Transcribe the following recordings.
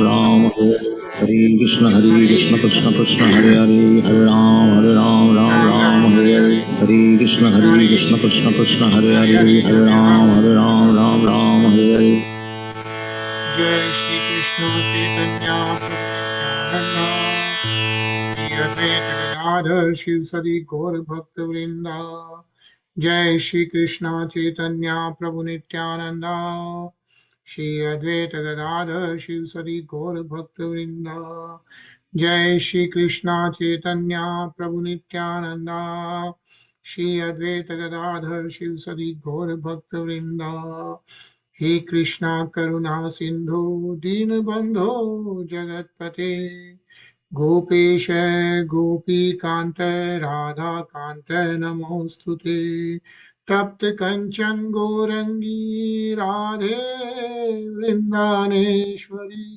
Ram Hare Hare Krishna Krishna Krishna Hare Hare Hare Ram Ram Hare Hare Hare Krishna Krishna Krishna Hare Hare Hare Ram Ram Hare Hare. Jai Shri Krishna Chaitanya Prabhu Nityananda Shri Advaita Gadadhar Shiv Sadi Gaur Bhakta Vrinda. Jai Shri Krishna Chaitanya Prabhu Nityananda Shri Advaita Gadadhar Shiv Sadi Gaur Bhakta Vrinda. Jai Shri Krishna Chaitanya Prabhu Nityananda Shri Advaita Gadadhar Shiv Sadi Gaur Bhakta Vrinda. हे कृष्णा करुणा सिंधु दीनबंधो जगतपते गोपेश गोपीकांत राधा कांत नमोस्तुते तप्त कंचन गौरंगी राधे वृंदानेश्वरी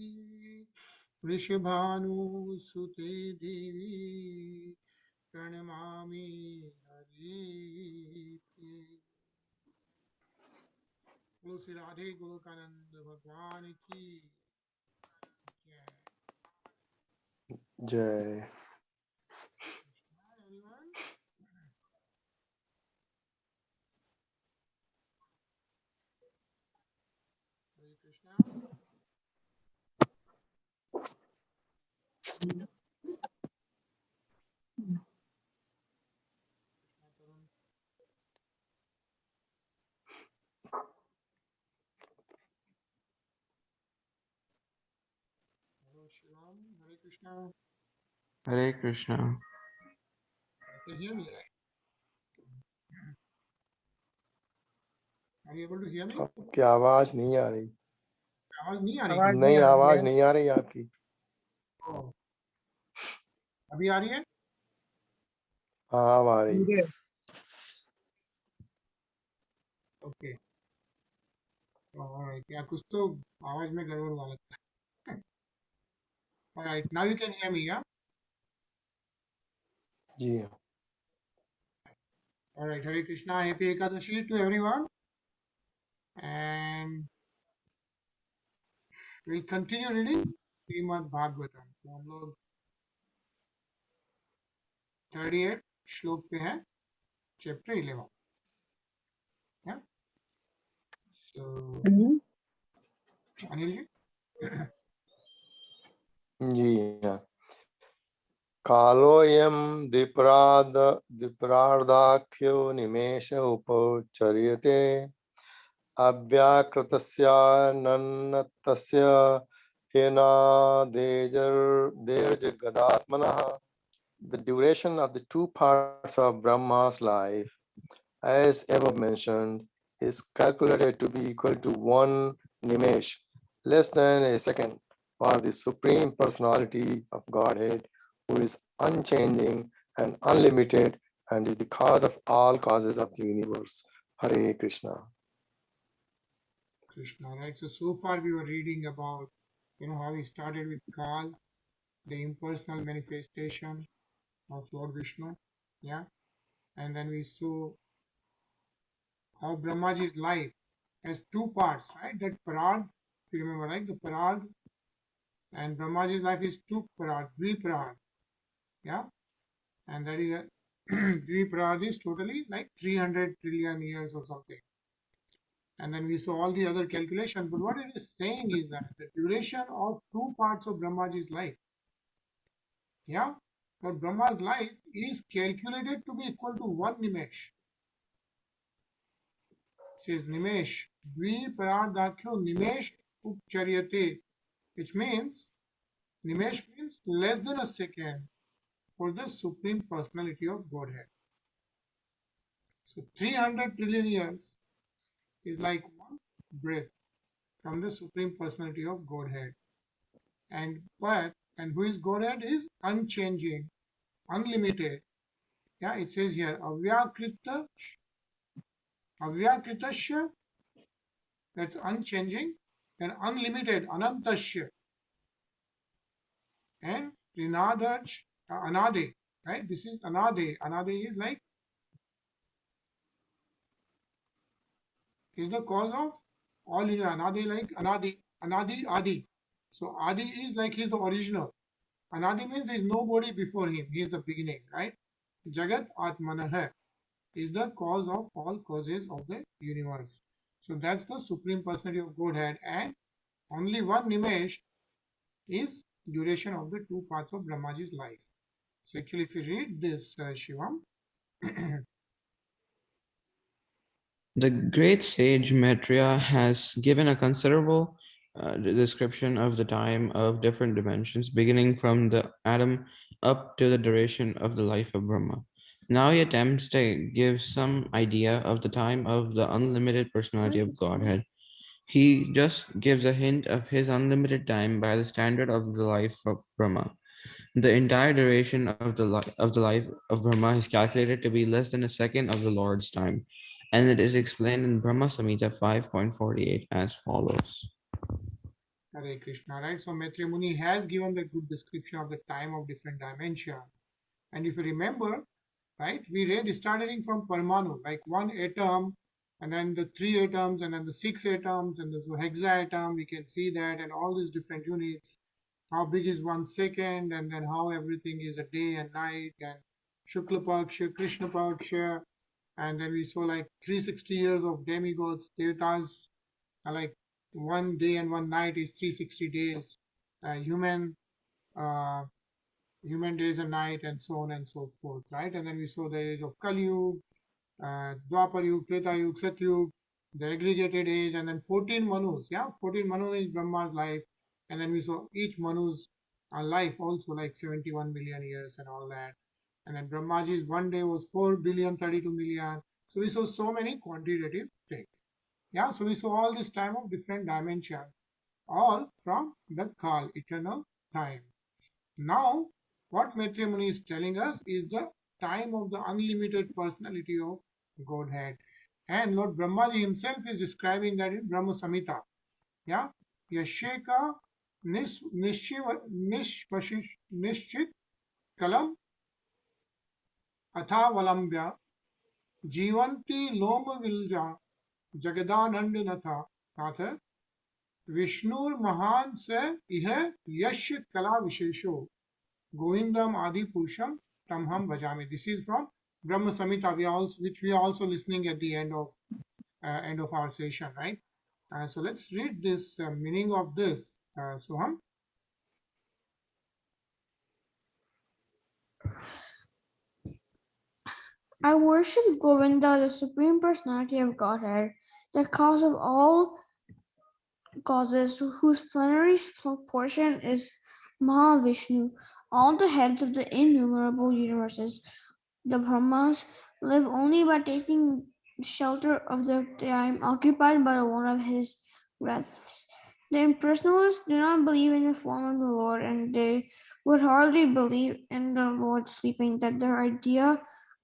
वृषभानुसुते देवी प्रणमामि हरिप्रिये। बोलो श्री राधे गोलोकानंद भगवान की जय। जय। Everyone, Hare Krishna. Krishna Tarun. Hello Shivam. Hare Krishna. Hare Krishna. You can hear me, right? Are you able to hear me? आपकी आवाज नहीं आ रही। आवाज नहीं आ रही? नहीं, आवाज नहीं आ रही आपकी। ओह, अभी आ रही है? हाँ, अब आ रही है। ओके, ऑलराइट, या कुछ तो आवाज में गड़बड़ हुआ लगता है। Alright, now you can hear me, ya? जी। Alright, Hare Krishna, happy Ekadashi to everyone, and we'll continue reading Srimad Bhagavatam. तो हम लोग 38 श्लोक पे हैं, chapter 11। Yeah? So, Anil ji. जी हाँ। कालोऽयं द्विप्रार्धाख्यो निमेष उपचर्यते अव्याकृतस्य नन्नतस्य हेनादेर्जगदात्मनः. The duration of the two parts of Brahma's life, as above mentioned, is calculated to be equal to 1 nimesh, less than a second, for the Supreme Personality of Godhead, who is unchanging and unlimited and is the cause of all causes of the universe. Hare Krishna. Krishna, right? So far we were reading about, how we started with Kal, the impersonal manifestation of Lord Vishnu, yeah? And then we saw how Brahmaji's life has two parts, right? That Parad, if you remember, right? The Parad, and Brahmaji's life is two Parad, Dviparad, yeah? And that is, Dviparad is totally like 300 trillion years or something. And then we saw all the other calculations. But what it is saying is that the duration of two parts of Brahmaji's life, yeah, but Brahma's life is calculated to be equal to 1 Nimesh. It says Nimesh, Dviparadakyo Nimesh Upcharyate, which means Nimesh means less than a second for the Supreme Personality of Godhead. So 300 trillion years is like one breath from the Supreme Personality of Godhead. And who is Godhead is unchanging, unlimited. Yeah, it says here, Avyakritasya, that's unchanging, and unlimited, Anantasya, and Rinadaj, Anade, right? This is Anade. Anade is like, is the cause of all, Anade like Anadi, Adi. So Adi is like he's the original. Anadi means there is nobody before him. He is the beginning, right? Jagat Atmanah is the cause of all causes of the universe. So that's the Supreme Personality of Godhead, and only one Nimesh is duration of the two parts of Brahmaji's life. So actually, if you read this, Shivam, The great sage Maitreya has given a considerable description of the time of different dimensions, beginning from the atom up to the duration of the life of Brahma. Now he attempts to give some idea of the time of the unlimited personality of Godhead. He just gives a hint of his unlimited time by the standard of the life of Brahma. The entire duration of the life of Brahma is calculated to be less than a second of the Lord's time, and it is explained in Brahma Samhita 5.48 as follows. Hare Krishna, right? So Maitreya Muni has given the good description of the time of different dimensions. And if you remember, right, we read starting from Parmanu, like one atom, and then the three atoms, and then the six atoms, and the hexaatom, we can see that, and all these different units. How big is 1 second, and then how everything is a day and night, and Shukla Paksha, Krishna Paksha, and then we saw like 360 years of demigods, devatas, like 1 day and 1 night is 360 days, human uh, human days and night, and so on and so forth, right? And then we saw the age of Kali Yuga, Dwapar Yuga, Treta Yuga, Sat Yuga, the aggregated age, and then 14 Manus. Yeah, 14 Manus is Brahma's life. And then we saw each Manu's life also like 71 million years and all that. And then Brahmaji's one day was 4 billion 32 million. So we saw so many quantitative things. Yeah, so we saw all this time of different dimensions, all from the Kal, eternal time. Now, what Maitreya Muni is telling us is the time of the unlimited personality of Godhead. And Lord Brahmaji himself is describing that in Brahma Samhita. Yeah, Yasheka Nishchit Kalam Athavalambya Jivanti Loma Vilja Jagadanand Natha विष्णुर महान से यह यश कला विशेषो गोविंदम आदि पुरुषम तम हम भजामे. This is from Brahma Samhita, which we are also listening at the end of our session, right? So let's read this meaning of this, Soham. I worship Govinda, the Supreme Personality of Godhead, the cause of all causes, whose plenary portion is Mahavishnu. All the heads of the innumerable universes, the Brahmas, live only by taking shelter of the time occupied by one of his breaths. The impersonalists do not believe in the form of the Lord, and they would hardly believe in the Lord sleeping, that their idea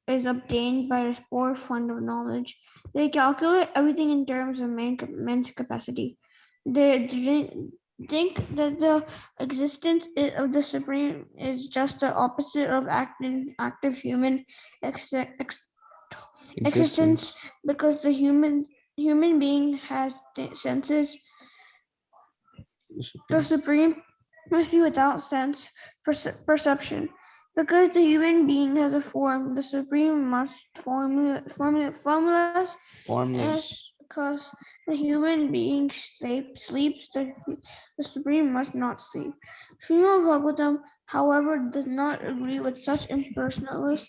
is obtained by the spore fund of knowledge. They calculate everything in terms of men's capacity. They think that the existence of the Supreme is just the opposite of active human existence, because the human being has senses. The Supreme must be without sense perception. Because the human being has a form, the Supreme must formless. As because the human being sleeps, the Supreme must not sleep. Srimad Bhagavatam, however, does not agree with such impersonalists.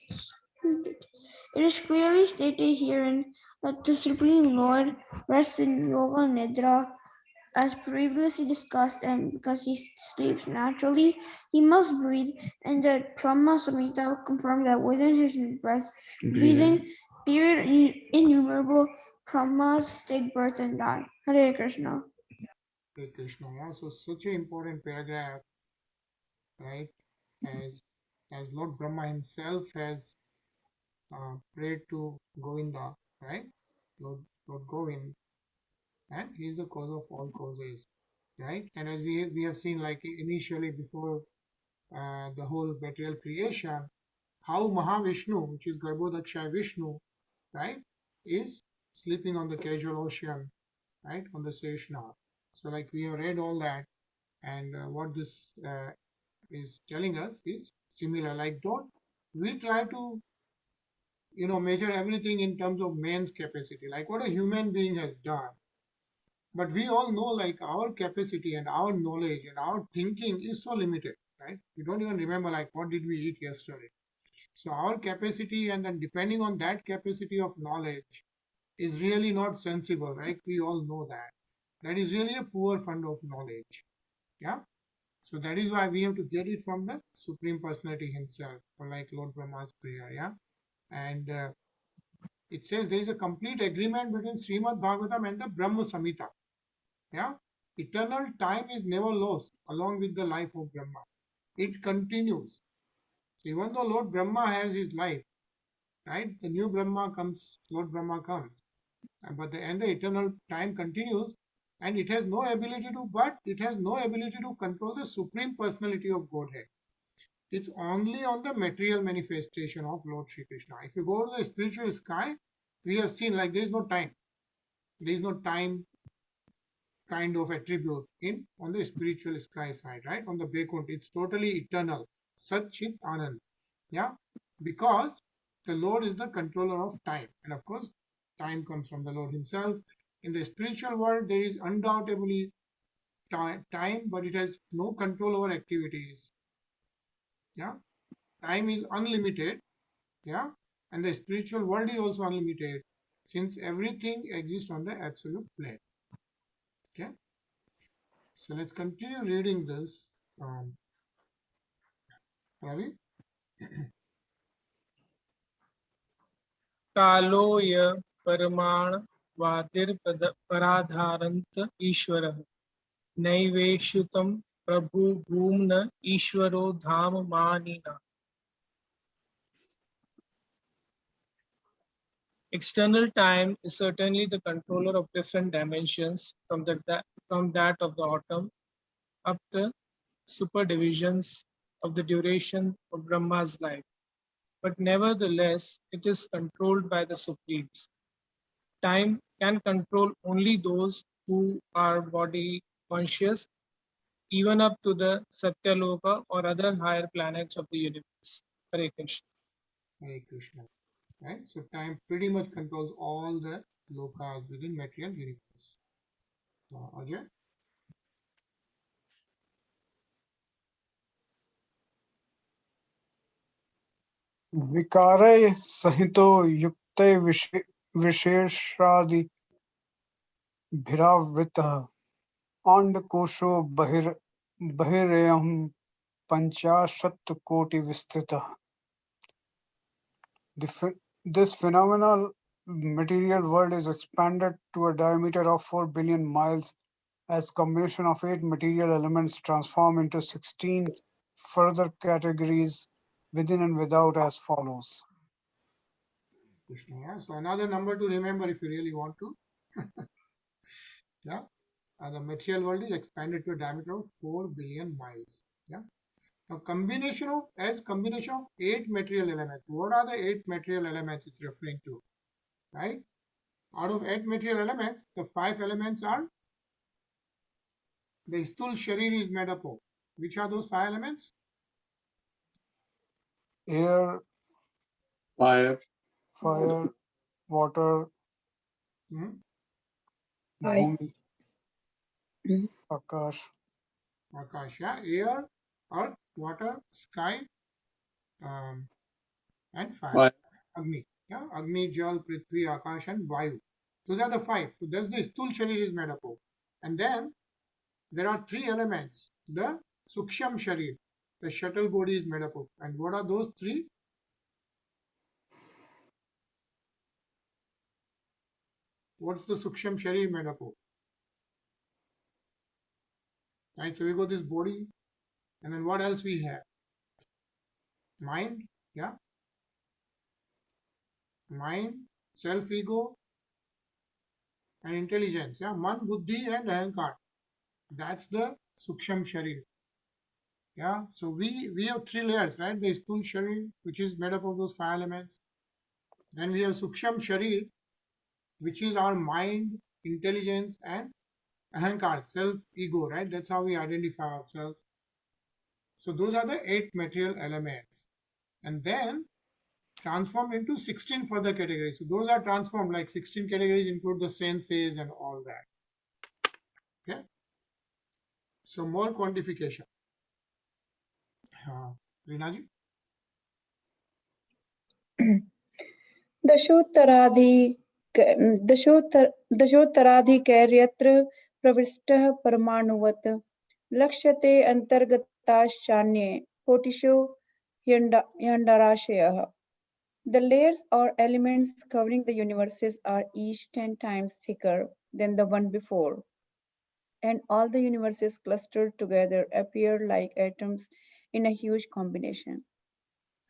It is clearly stated herein that the Supreme Lord rests in Yoga Nidra, as previously discussed, and because he sleeps naturally, he must breathe, and the Brahma Samhita confirmed that within his breathing period, innumerable Brahmas take birth and die. Hare Krishna. Hare Krishna. Yeah, so such an important paragraph, right? As Lord Brahma himself has prayed to Govinda, right? Lord Govind, and he is the cause of all causes, right? And as we have seen, like initially before the whole material creation, how Mahavishnu, which is Garbhodakshay Vishnu, right, is sleeping on the casual ocean, right, on the Seshna. So like we have read all that, And what this is telling us is similar. Like, don't we try to measure everything in terms of man's capacity, like what a human being has done. But we all know, like, our capacity and our knowledge and our thinking is so limited, right? We don't even remember, like, what did we eat yesterday. So our capacity, and then depending on that capacity of knowledge, is really not sensible, right? We all know that. That is really a poor fund of knowledge. Yeah. So that is why we have to get it from the Supreme Personality Himself, or like Lord Brahma's prayer. Yeah. And it says there is a complete agreement between Srimad Bhagavatam and the Brahma Samhita. Yeah. Eternal time is never lost along with the life of Brahma. It continues. So even though Lord Brahma has his life, right? The new Brahma comes, Lord Brahma comes. But the end, the eternal time continues, and it has no ability to control the Supreme Personality of Godhead. It's only on the material manifestation of Lord Sri Krishna. If you go to the spiritual sky, we have seen, like, there is no time. There is no time kind of attribute in on the spiritual sky side, right? On the Vaikuntha, it's totally eternal. Sat Chit Anand. Yeah, because the Lord is the controller of time, and of course, time comes from the Lord Himself. In the spiritual world, there is undoubtedly time, but it has no control over activities. Yeah, time is unlimited. Yeah, and the spiritual world is also unlimited, since everything exists on the absolute plane. Okay, so let's continue reading this. Ravi. कालो य परमाण वादिर्पराधारन्त ईश्वरः नैवेश्युतं प्रभु भूम्न ईश्वरो धाम मानिना. External time is certainly the controller of different dimensions, from that of the atom up the superdivisions of the duration of Brahma's life. But nevertheless, it is controlled by the Supremes. Time can control only those who are body conscious, even up to the Satyaloka or other higher planets of the universe. Hare Krishna. Hare Krishna. Right? So time pretty much controls all the lokas within material universe. Ajay? विकारय सहितो युक्ते विशेषादि भिरावृतः अंडकोशो बहिरेयं पंचाशत् विस्तृतः. This phenomenal material world is expanded to a diameter of 4 billion miles as combination of 8 material elements transform into 16 further categories within and without as follows. Krishna, yeah. So another number to remember if you really want to. Yeah. The material world is expanded to a diameter of 4 billion miles. Yeah. Now combination of 8 material elements. What are the 8 material elements it's referring to? Right? Out of 8 material elements, the 5 elements are the Sthul Sharir is made up of. Which are those 5 elements? Air, Fire, water, bhumi, akash. Akash, yeah. Air, earth, water, sky, and fire. Agni. Yeah. Agni, Jal, Prithvi, Akash, and Vayu. Those are the 5. So that's the Sthul Sharir is made up of. And then there are 3 elements. The Suksham Sharir, the shuttle body is made up of. And what are those 3? What's the Suksham Sharir made up of? Right, so we got this body, and then what else we have? Mind, yeah. Mind, self-ego, and intelligence, yeah. Man, Buddhi, and Ahankar. That's the Suksham Sharir. Yeah, so we have 3 layers, right? The Sthul Sharir, which is made up of those 5 elements. Then we have Suksham Sharir, which is our mind, intelligence, and ahankar, self, ego, right? That's how we identify ourselves. So those are the 8 material elements. And then transformed into 16 further categories. So those are transformed, like 16 categories include the senses and all that. Okay. So more quantification. Rinaji? दशोत्तराधिकैर्यत्र प्रविष्टः परमाणुवत् लक्ष्यते अन्तर्गताश्चान्ये कोटिषु ह्यण्डाराशयः. The layers or elements covering the universes are each 10 times thicker than the one before, and all the universes clustered together appear like atoms in a huge combination.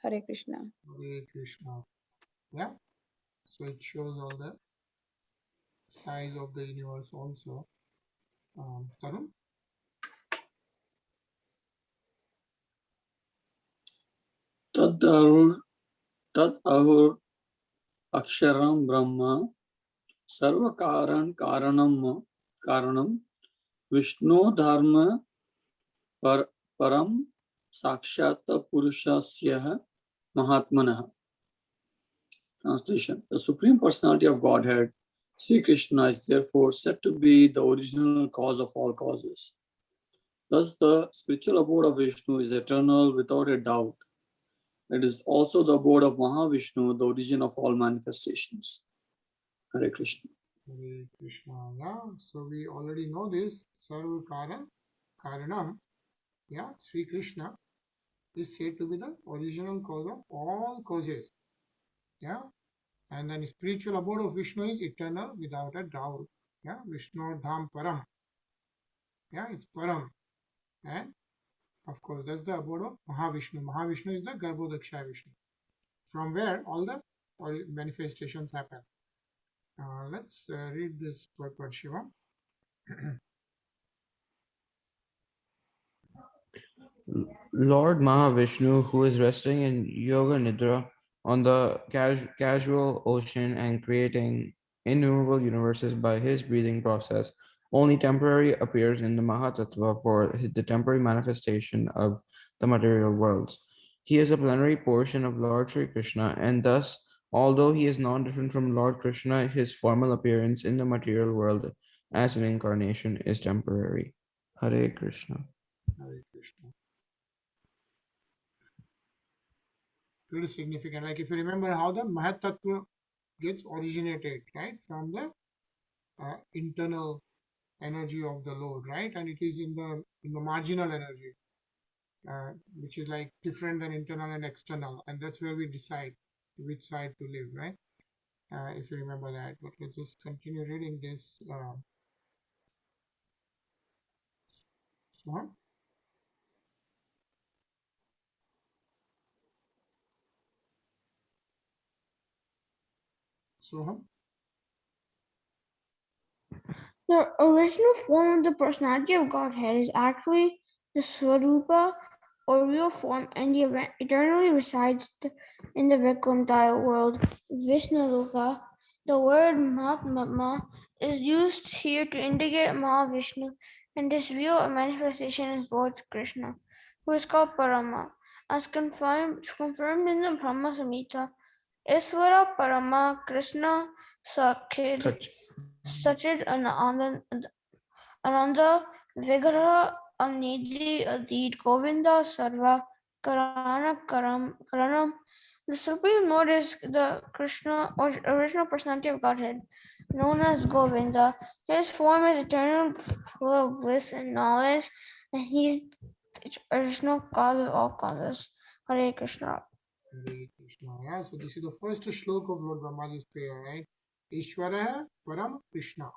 Hare Krishna. Hare Krishna. Yeah. So it shows all the size of the universe also. Tarun? तद अहुर अक्षरम ब्रह्म सर्व कारणम विष्णु धर्म परम साक्षात पुरुषस्य महात्मनः. Translation: The Supreme Personality of Godhead, Sri Krishna, is therefore said to be the original cause of all causes. Thus, the spiritual abode of Vishnu is eternal without a doubt. It is also the abode of Mahavishnu, the origin of all manifestations. Hare Krishna. Hare Krishna. Yeah. So we already know this. Sarva Karanam. Yeah. Sri Krishna is said to be the original cause of all causes. Yeah. And then spiritual abode of Vishnu is eternal without a doubt. Yeah. Vishnu Dham Param. Yeah. It's Param. And of course, that's the abode of Mahavishnu. Mahavishnu is the Garbhodaksha Vishnu, from where all the manifestations happen. Let's read this purport, Shiva. Lord Mahavishnu, who is resting in Yoga Nidra on the casual ocean and creating innumerable universes by his breathing process, only temporarily appears in the Mahatattva for the temporary manifestation of the material worlds. He is a plenary portion of Lord Sri Krishna, and thus, although he is not different from Lord Krishna, his formal appearance in the material world as an incarnation is temporary. Hare Krishna. Hare Krishna. Pretty significant. Like if you remember how the Mahatattva gets originated, right, from the internal energy of the Lord, right, and it is in the marginal energy, which is like different than internal and external, and that's where we decide which side to live, right? If you remember that. But let's just continue reading this. Soham. The original form of the personality of Godhead is actually the Swarupa or real form, and he eternally resides in the Vaikuntha world, Vishnuloka. The word Mahatma is used here to indicate Mahavishnu, and this real manifestation is Lord Krishna, who is called Parama, as confirmed in the Brahma Samhita. Isvara Parama Krishna Sakid Sachid Ananda Vigraha Anidhi Adit Govinda Sarva Karanam. The Supreme Lord is the Krishna or original personality of Godhead, known as Govinda. His form is eternal, full of bliss and knowledge, and he's the original cause of all causes. Hare Krishna. Hare Krishna. Yeah, so this is the first shloka of Lord Brahmaji's prayer, right? Ishvara Param Krishna.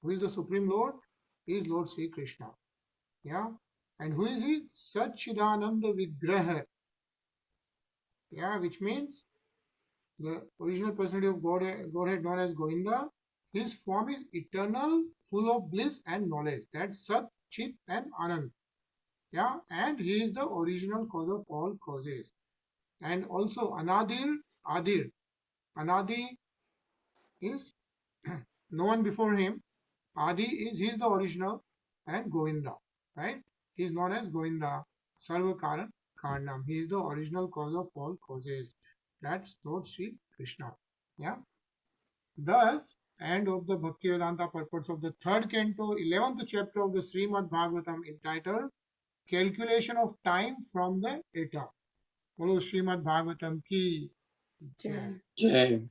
Who is the Supreme Lord? He is Lord Sri Krishna. Yeah. And who is he? Satchidananda Vigraha. Yeah, which means the original personality of Godhead known as Govinda. His form is eternal, full of bliss and knowledge. That's Sat, Chit, and Anand. Yeah, and he is the original cause of all causes. And also Anadir, Adir. Anadi is no one before him, Adi is he's the original, and Govinda, right? He is known as Govinda, Sarva Karan Karnam. He is the original cause of all causes. That's Lord Sri Krishna. Yeah. Thus, end of the Bhaktivedanta purports of the third canto, 11th chapter of the Srimad Bhagavatam, entitled Calculation of Time from the Eta. Follow Srimad Bhagavatam ki jai. Jai.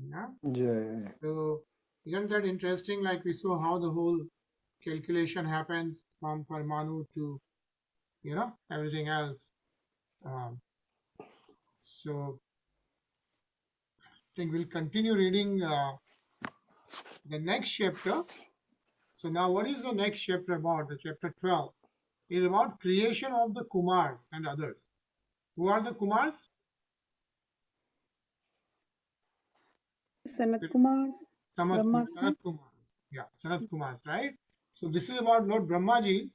Yeah. Jai. So, isn't that interesting? Like we saw how the whole calculation happens from Parmanu to, everything else. So, I think we'll continue reading the next chapter. So now what is the next chapter about? The chapter 12 is about creation of the Kumars and others. Who are the Kumars? Sanat Kumars, Brahma's Sanat Kumars. Yeah, Sanat Kumars, right? So this is about Lord Brahmaji.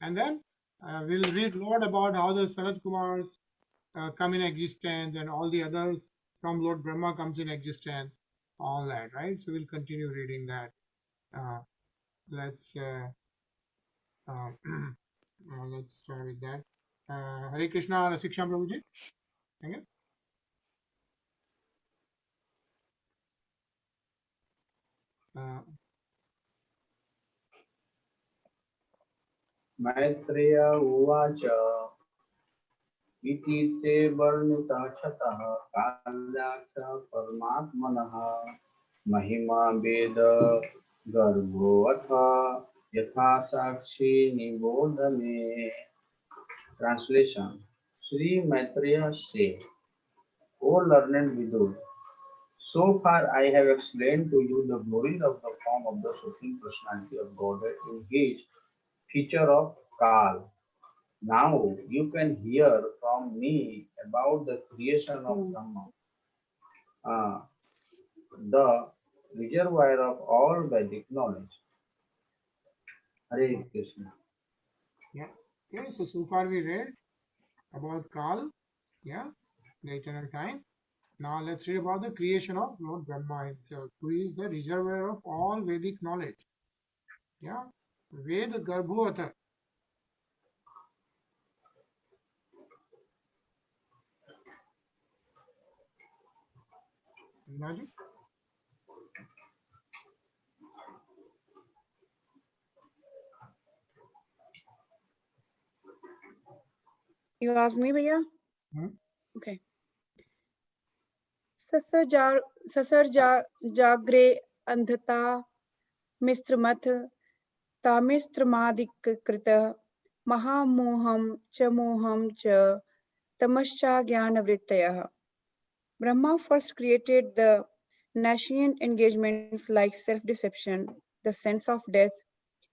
And then we'll read Lord about how the Sanat Kumars come in existence and all the others from Lord Brahma comes in existence. All that, right? So we'll continue reading that. Let's let's start with that. Hare Krishna Rasiksha Prabhuji. Thank you. Maitreya उवाच इति ते वर्णितः क्षतः काल्याख्य परमात्मनः महिमा वेद गर्भोऽथ यथा साक्षी निबोध मे. Translation. Sri Maitreya said, O learned Vidur, so far I have explained to you the glories of the form of the Supreme Personality of Godhead in his feature of Kal. Now you can hear from me about the creation of Brahma, the reservoir of all Vedic knowledge. Hare Krishna. Yeah. Okay. So far we read about Kal. Yeah. The eternal time. Now let's read about the creation of Lord Brahma himself, who is the reservoir of all Vedic knowledge. Yeah. Ved Garbhota. Imagine. You asked me, Bhaiya? Hmm? Okay. ससर जागरे अंधता मिस्त्रमथ तामिस्त्रमादिकृत महामोहं च मोहं च तमश्चाज्ञानवृत्तयः. Brahma first created the nascent engagements like self-deception, the sense of death,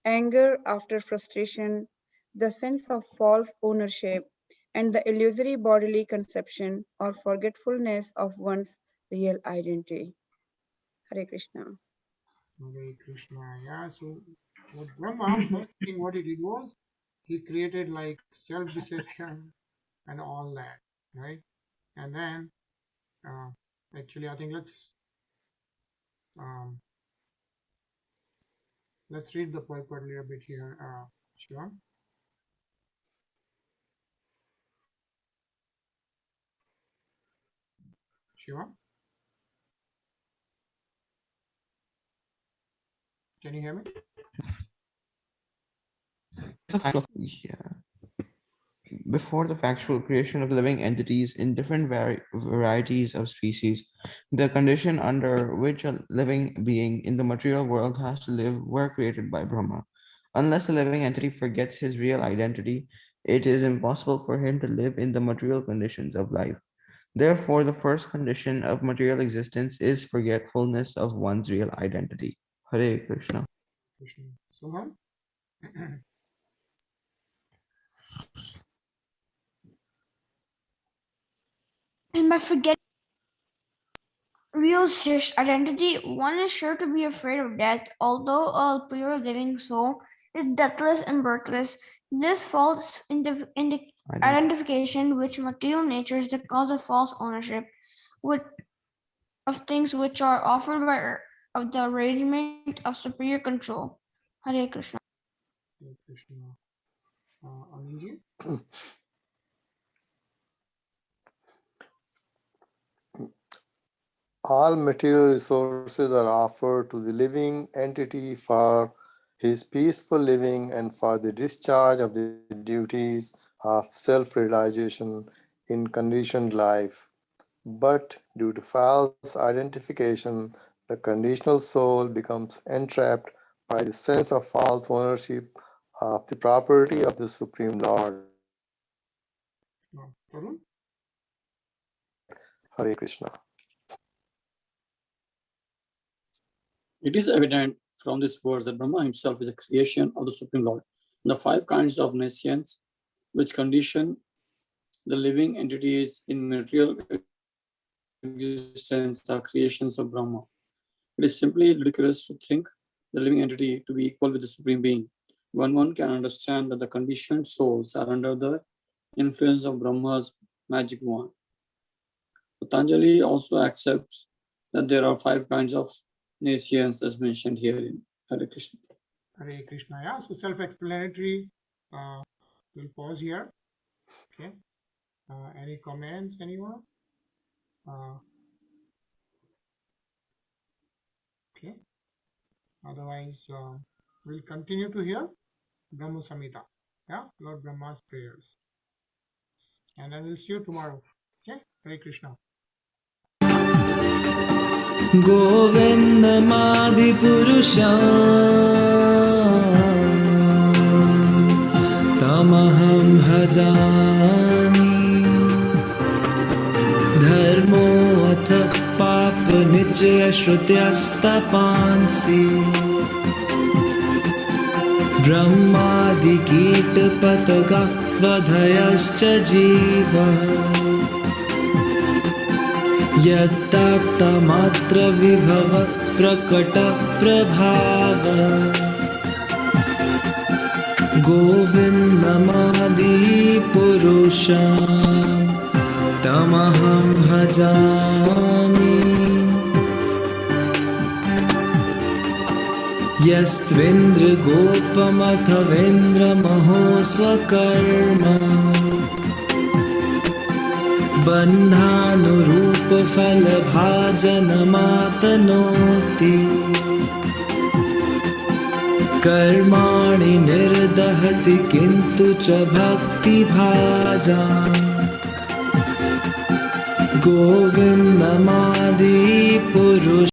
anger after frustration, the sense of false ownership, and the illusory bodily conception or forgetfulness of one's real identity. Hare Krishna. Hare Krishna. Yeah. So Lord Brahma, first thing what he did was he created like self-deception and all that, right? And then actually I think let's read the purport a little bit here, Shiva. Shiva, can you hear me? Yeah. Before the factual creation of living entities in different varieties of species, the condition under which a living being in the material world has to live were created by Brahma. Unless a living entity forgets his real identity, it is impossible for him to live in the material conditions of life. Therefore, the first condition of material existence is forgetfulness of one's real identity. Hare Krishna. Krishna. Suman? And by forgetting real identity, one is sure to be afraid of death. Although a pure living soul is deathless and birthless, this false identification with material nature is the cause of false ownership of things which are offered by of the arrangement of superior control. Hare Krishna. Hare Krishna. Anilji? All material resources are offered to the living entity for his peaceful living and for the discharge of the duties of self-realization in conditioned life. But due to false identification, the conditional soul becomes entrapped by the sense of false ownership of the property of the Supreme Lord. Tarun? Hare Krishna. It is evident from this verse that Brahma himself is a creation of the Supreme Lord. The five kinds of nescience which condition the living entities in material existence are creations of Brahma. It is simply ludicrous to think the living entity to be equal with the Supreme Being. When one can understand that the conditioned souls are under the influence of Brahma's magic wand. Patanjali also accepts that there are five kinds of nescience as mentioned here in Hare Krishna. Hare Krishna. Yeah, so self-explanatory. We'll pause here. Okay. Any comments, anyone? Okay. Otherwise, we'll continue to hear Brahma Samhita. Yeah, Lord Brahma's prayers. And then we'll see you tomorrow. Okay. Hare Krishna. गोविन्दमादिपुरुषं तमहं भजामि धर्मो अथ पापनिचयश्रुत्यस्तपांसि ब्रह्मादिकीटपतगा वधयश्च जीवः यत्तमात्र विभव प्रकट प्रभाव गोविन्दमादि पुरुषं तमहं भजामि यस्त्विन्द्र गोपमथवेन्द्रमहो स्वकर्म बन्धानुरूप फलभाजनमातनोति कर्माणि निर्दहति किन्तु च भक्तिभाजा गोविन्दमादि पुरुष